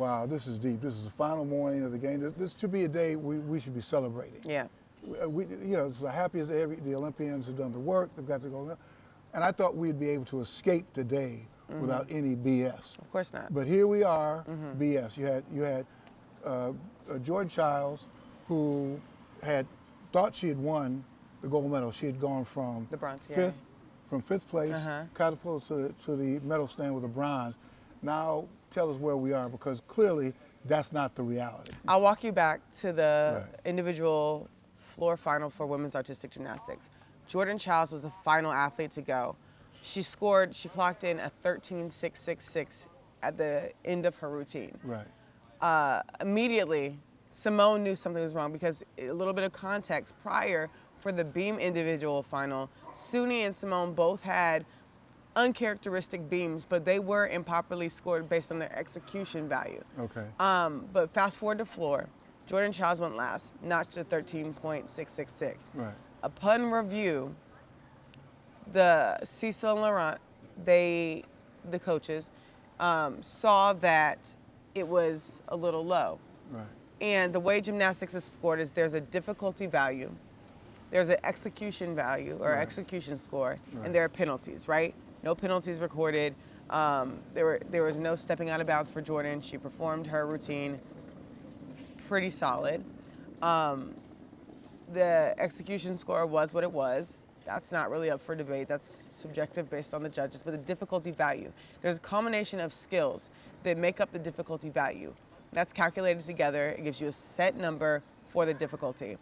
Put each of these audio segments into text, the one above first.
wow, this is deep. This is the final morning of the game. This should be a day we should be celebrating. Yeah. It's the happiest day. The Olympians have done the work. They've got to go. And I thought we'd be able to escape the day without any BS. Of course not. But here we are, BS. You had Jordan Chiles, who had thought she had won the gold medal. She had gone from the bronze, fifth place, catapulted to the medal stand with a bronze. Now tell us where we are, because clearly that's not the reality. I'll walk you back to the individual floor final for women's artistic gymnastics. Jordan Chiles was the final athlete to go. She clocked in a 13.666 at the end of her routine. Right. Immediately, Simone knew something was wrong, because a little bit of context prior, for the beam individual final, Suni and Simone both had uncharacteristic beams, but they were improperly scored based on their execution value. Okay. But fast forward to floor, Jordan Chiles went last, notched to 13.666. Right. Upon review, the Cecil and Laurent, the coaches, saw that it was a little low. Right. And the way gymnastics is scored is there's a difficulty value, there's an execution value or execution score, and there are penalties, right? No penalties recorded. There was no stepping out of bounds for Jordan. She performed her routine pretty solid. The execution score was what it was. That's not really up for debate. That's subjective based on the judges. But the difficulty value, there's a combination of skills that make up the difficulty value. That's calculated together. It gives you a set number for the difficulty.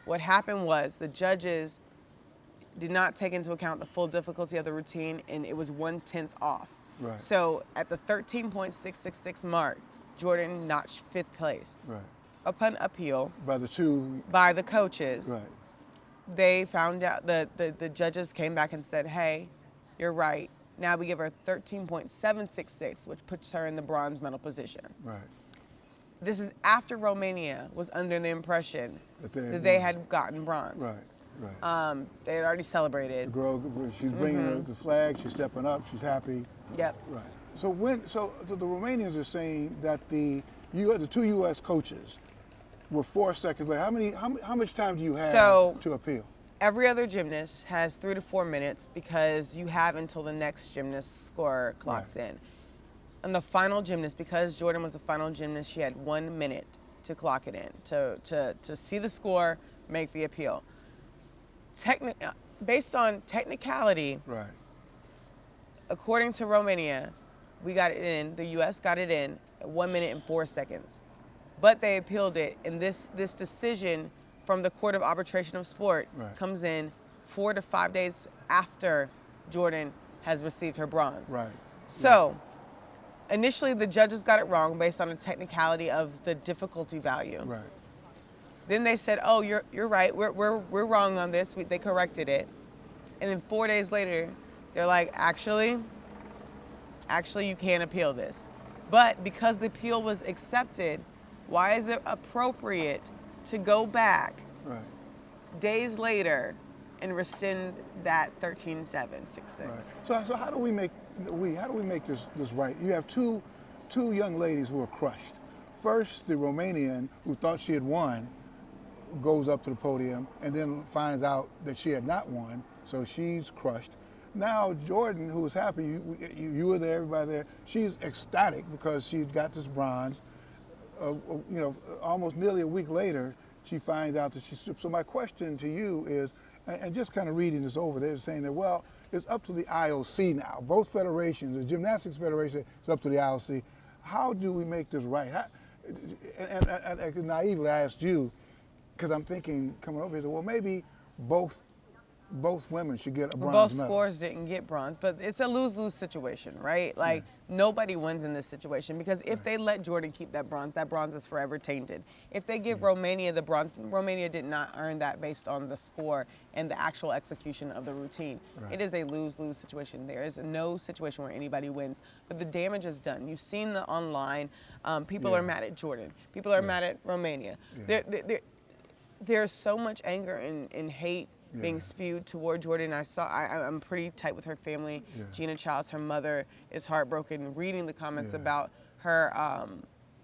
What happened was the judges did not take into account the full difficulty of the routine, and it was 1/10 off. Right. So at the 13.666 mark, Jordan notched 5th place. Right. Upon appeal By the coaches, right. they found out the judges came back and said, hey, you're right. Now we give her 13.766, which puts her in the bronze medal position. Right. This is after Romania was under the impression that they had gotten bronze. Right. Right. They had already celebrated. The girl, she's bringing the flag. She's stepping up. She's happy. Yep. Right. So the Romanians are saying that the two U.S. coaches were 4 seconds late. How much time do you have to appeal? Every other gymnast has 3 to 4 minutes, because you have until the next gymnast score clocks in. And the final gymnast, because Jordan was the final gymnast, she had 1 minute to clock it in, to see the score, make the appeal. Based on technicality, right. According to Romania, we got it in, the U.S. got it in at 1 minute and 4 seconds. But they appealed it, and this decision from the Court of Arbitration of Sport comes in 4 to 5 days after Jordan has received her bronze. Right. So initially the judges got it wrong based on the technicality of the difficulty value. Right. Then they said, oh, you're right, we're wrong on this. They corrected it. And then 4 days later, they're like, actually you can't appeal this. But because the appeal was accepted, why is it appropriate to go back days later and rescind that 13.766? Right. So how do we make this right? You have two young ladies who are crushed. First, the Romanian, who thought she had won, goes up to the podium and then finds out that she had not won, so she's crushed. Now Jordan, who was happy, you were there, everybody there, she's ecstatic because she got this bronze. Almost nearly a week later, she finds out that she stripped. So my question to you is, and just kind of reading this over, they're saying that, well, it's up to the IOC now. Both federations, the Gymnastics Federation, it's up to the IOC. How do we make this right? And naively, I asked you, because I'm thinking, coming over here, well, maybe both women should get a bronze medal. Both scores didn't get bronze, but it's a lose-lose situation, right? Like, nobody wins in this situation, because if they let Jordan keep that bronze is forever tainted. If they give Romania the bronze, Romania did not earn that based on the score and the actual execution of the routine. It is a lose-lose situation. There is no situation where anybody wins, but the damage is done. You've seen the online, people are mad at Jordan. People are mad at Romania. There's so much anger and hate being spewed toward Jordan. I'm pretty tight with her family. Gina Chiles, her mother, is heartbroken reading the comments about her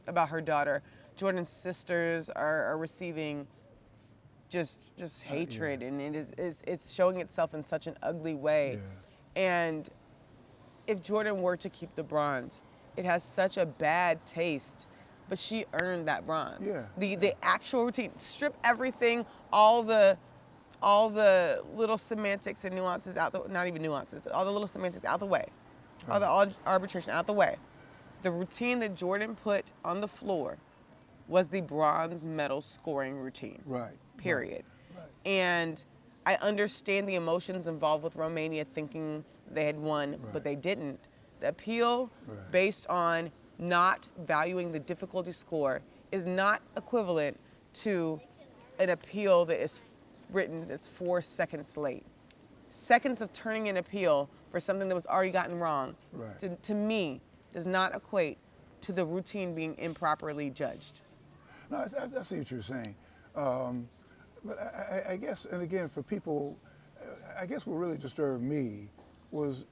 about her daughter. Jordan's sisters are receiving just hatred, and it's showing itself in such an ugly way. And if Jordan were to keep the bronze, it has such a bad taste, but she earned that bronze. The actual routine, strip everything, all the little semantics and nuances out the, not even nuances, all the little semantics out the way, all the arbitration out the way. The routine that Jordan put on the floor was the bronze medal scoring routine. Period. And I understand the emotions involved with Romania thinking they had won, but they didn't. The appeal based on not valuing the difficulty score is not equivalent to an appeal that is written that's 4 seconds late. Seconds of turning an appeal for something that was already gotten wrong, to me, does not equate to the routine being improperly judged. No, I see what you're saying. But I guess, and again, for people, I guess what really disturbed me was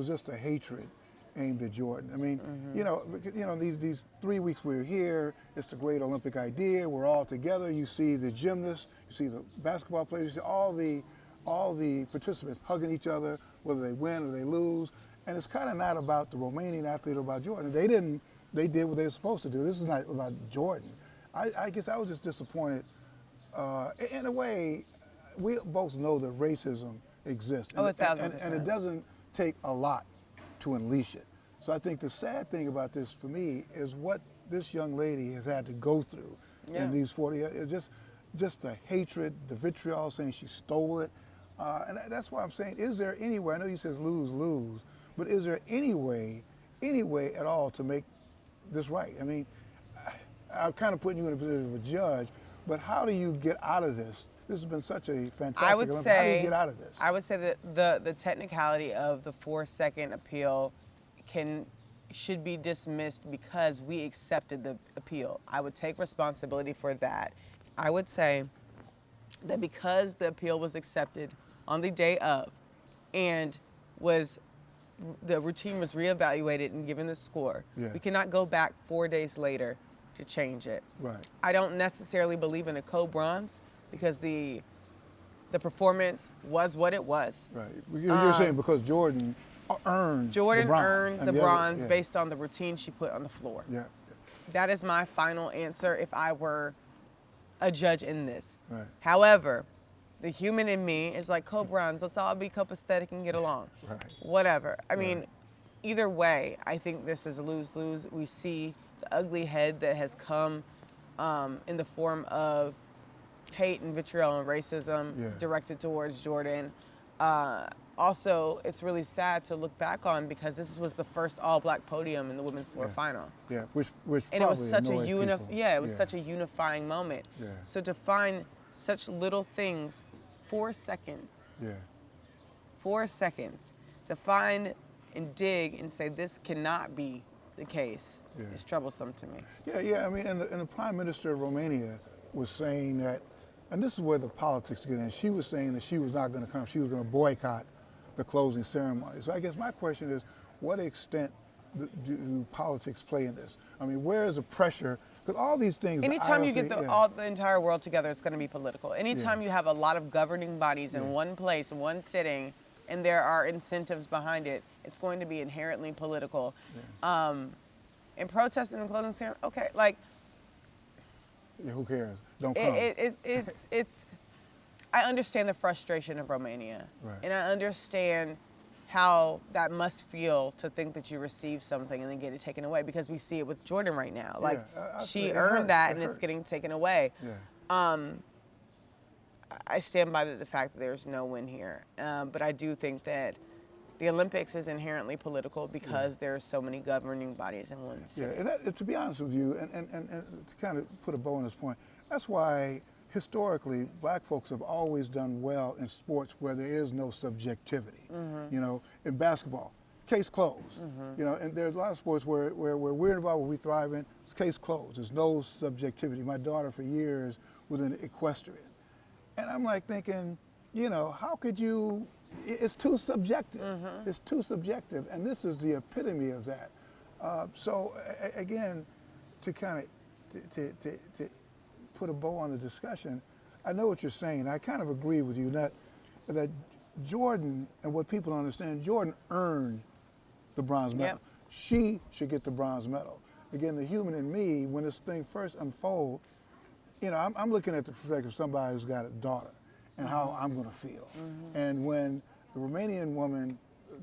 just the hatred aimed at Jordan. I mean, you know, these 3 weeks we were here, it's the great Olympic idea. We're all together. You see the gymnasts, you see the basketball players, you see all the participants hugging each other, whether they win or they lose. And it's kind of not about the Romanian athlete or about Jordan. They did what they were supposed to do. This is not about Jordan. I guess I was just disappointed. In a way, we both know that racism exists. Oh, 1,000%. And it doesn't take a lot to unleash it. So I think the sad thing about this for me is what this young lady has had to go through in these 40 years. Just the hatred, the vitriol, saying she stole it. And that's why I'm saying, is there any way, I know you says lose, but is there any way at all to make this right? I mean, I'm kind of putting you in a position of a judge, but how do you get out of this? This has been such a fantastic Olympics. How do you get out of this? I would say that the technicality of the 4-second appeal should be dismissed because we accepted the appeal. I would take responsibility for that. I would say that because the appeal was accepted on the day of and the routine was reevaluated and given the score, we cannot go back 4 days later to change it. I don't necessarily believe in a co-bronze because the performance was what it was. You're saying because Jordan earned the bronze based on the routine she put on the floor. That is my final answer if I were a judge in this. However, the human in me is like, co-bronze, let's all be copacetic and get along. Whatever. I mean, either way, I think this is lose-lose. We see the ugly head that has come in the form of hate and vitriol and racism directed towards Jordan. Also, it's really sad to look back on because this was the first all-black podium in the women's floor final. Which and it was such a it was such a unifying moment. So to find such little things, 4 seconds. 4 seconds to find and dig and say this cannot be the case is troublesome to me. I mean, and the Prime Minister of Romania was saying that, and this is where the politics get in. She was saying that she was not going to come. She was going to boycott the closing ceremony. So I guess my question is, what extent do politics play in this? I mean, where is the pressure? Because all these things. Anytime you get the entire world together, it's going to be political. Anytime you have a lot of governing bodies in one place, one sitting, and there are incentives behind it, it's going to be inherently political. And protesting the closing ceremony, okay, like. Who cares? Don't come. It's. I understand the frustration of Romania, and I understand how that must feel to think that you receive something and then get it taken away, because we see it with Jordan right now. Like she earned that and it's getting taken away. I stand by the fact that there's no win here, but I do think that the Olympics is inherently political because there are so many governing bodies in one city. And to be honest with you, and to kind of put a bow on this point, that's why historically black folks have always done well in sports where there is no subjectivity. You know, in basketball, case closed. You know, and there's a lot of sports where we're involved, where we thrive in, it's case closed. There's no subjectivity. My daughter for years was an equestrian. And I'm like thinking, you know, how could you, it's too subjective. It's too subjective, and this is the epitome of that. So again, to kind of to put a bow on the discussion, I know what you're saying. I kind of agree with you that Jordan, and what people don't understand, Jordan earned the bronze medal. Yep. She should get the bronze medal. Again, the human in me, when this thing first unfolds, you know, I'm looking at the perspective of somebody who's got a daughter and how I'm going to feel. And when the Romanian woman,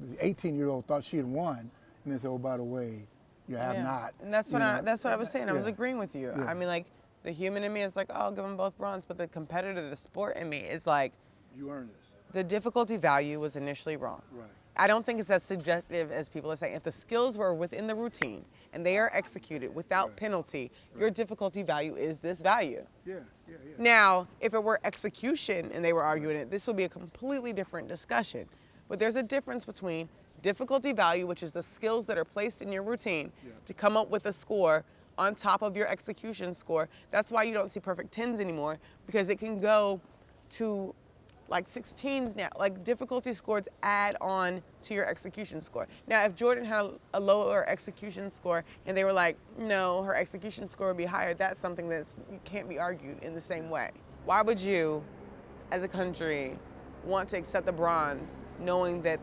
the 18-year-old, thought she had won, and they said, "Oh, by the way, you have not." And that's what I was saying. I was agreeing with you. Yeah. I mean, like, the human in me is like, oh, I'll give them both bronze, but the competitor, the sport in me is like, You earned this. the difficulty value was initially wrong. Right. I don't think it's as subjective as people are saying. If the skills were within the routine and they are executed without penalty, your difficulty value is this value. Yeah. Now, if it were execution and they were arguing it, this would be a completely different discussion. But there's a difference between difficulty value, which is the skills that are placed in your routine to come up with a score on top of your execution score. That's why you don't see perfect 10s anymore, because it can go to like 16s now. Like, difficulty scores add on to your execution score. Now, if Jordan had a lower execution score and they were like, no, her execution score would be higher, that's something that can't be argued in the same way. Why would you, as a country, want to accept the bronze knowing that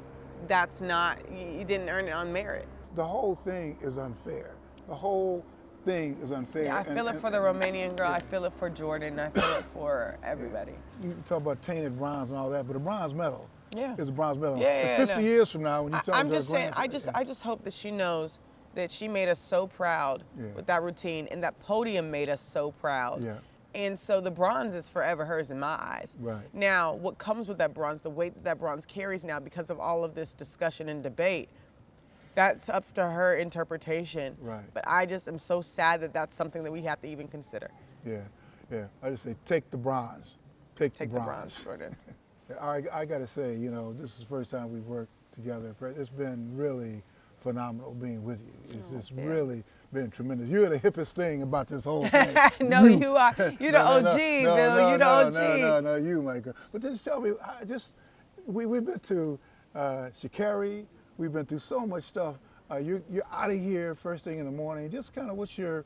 that's not, you didn't earn it on merit? The whole thing is unfair. The whole thing is unfair. Yeah, I feel it for the Romanian girl. I feel it for Jordan. I feel it for everybody. You talk about tainted bronze and all that, but a bronze medal is a bronze medal. Yeah, 50 years from now, when you talk I'm to just her saying, grandson, I just hope that she knows that she made us so proud with that routine, and that podium made us so proud. Yeah. And so the bronze is forever hers in my eyes. Right. Now, what comes with that bronze, the weight that bronze carries now because of all of this discussion and debate, that's up to her interpretation. Right. But I just am so sad that that's something that we have to even consider. Yeah. I just say, take the bronze. Take the bronze, Jordan. I got to say, you know, this is the first time we've worked together. It's been really phenomenal being with you. It's really been tremendous. You're the hippest thing about this whole thing. No, you are. You're the OG, Bill. You're the OG. No, you, my girl. But just tell me, we've been to Shikari. We've been through so much stuff. You're out of here first thing in the morning. Just kind of what's your,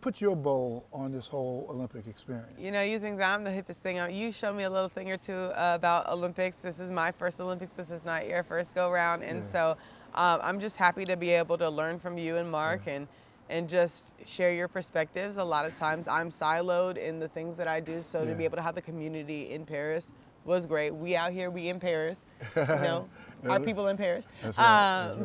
put your bow on this whole Olympic experience. You know, you think that I'm the hippest thing. You show me a little thing or two about Olympics. This is my first Olympics. This is not your first go round. And so I'm just happy to be able to learn from you and Mark and just share your perspectives. A lot of times I'm siloed in the things that I do. So to be able to have the community in Paris was great. We out here, we in Paris, you know, our people in Paris. That's right.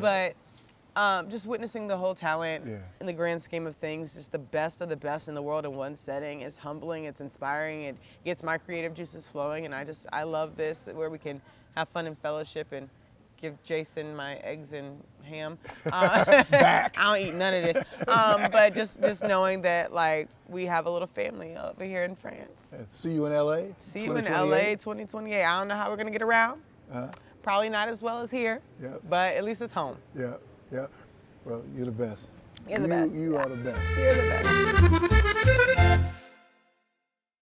But just witnessing the whole talent in the grand scheme of things, just the best of the best in the world in one setting is humbling, it's inspiring, it gets my creative juices flowing, and I love this, where we can have fun and fellowship and give Jason my eggs and ham. Back. I don't eat none of this. But just knowing that, like, we have a little family over here in France. See you in LA. See you in LA 2028. I don't know how we're going to get around. Probably not as well as here, but at least it's home. Yeah. Well, you're the best. You're the best. You are the best. You're the best.